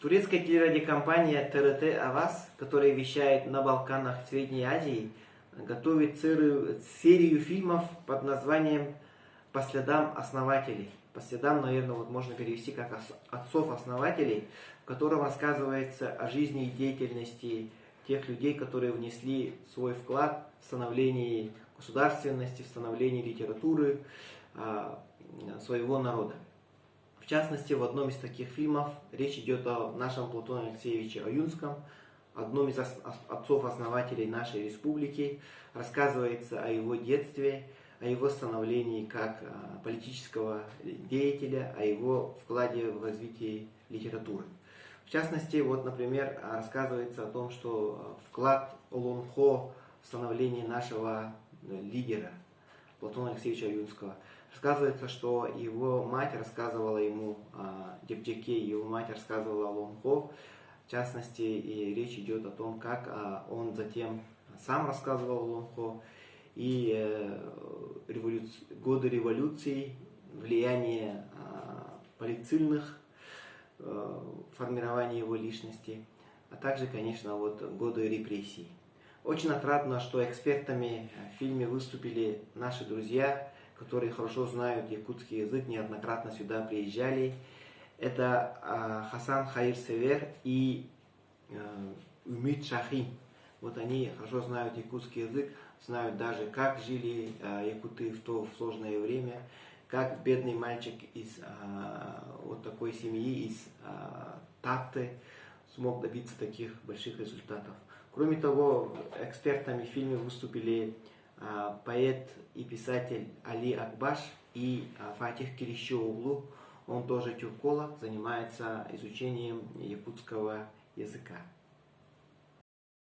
Турецкая телерадиокомпания ТРТ «Аваз», которая вещает на Балканах в Средней Азии, готовит серию фильмов под названием «По следам основателей». По следам, наверное, вот можно перевести как отцов-основателей, в котором рассказывается о жизни и деятельности тех людей, которые внесли свой вклад в становление государственности, в становление литературы своего народа. В частности, в одном из таких фильмов речь идет о нашем Платоне Алексеевиче Аюнском, одном из отцов-основателей нашей республики. Рассказывается о его детстве, о его становлении как политического деятеля, о его вкладе в развитие литературы. В частности, вот, например, рассказывается о том, что вклад Олонхо в становление нашего лидера Платона Алексеевича Аюнского. Рассказывается, что его мать рассказывала ему о Депджеке, его мать рассказывала о Олонхо. В частности, и речь идет о том, как он затем сам рассказывал о Олонхо. И годы революции, влияние полицильных, формирование его личности, а также, конечно, вот годы репрессий. Очень отрадно, что экспертами в фильме выступили наши друзья, которые хорошо знают якутский язык, неоднократно сюда приезжали. Это Хасан Хаирсевер и Умид Шахи. Вот они хорошо знают якутский язык, знают даже, как жили якуты в то сложное время, как бедный мальчик из вот такой семьи, из Татты, смог добиться таких больших результатов. Кроме того, экспертами в фильме выступили поэт и писатель Али Акбаш и Фатих Кирищоуглу. Он тоже тюрколог, занимается изучением якутского языка.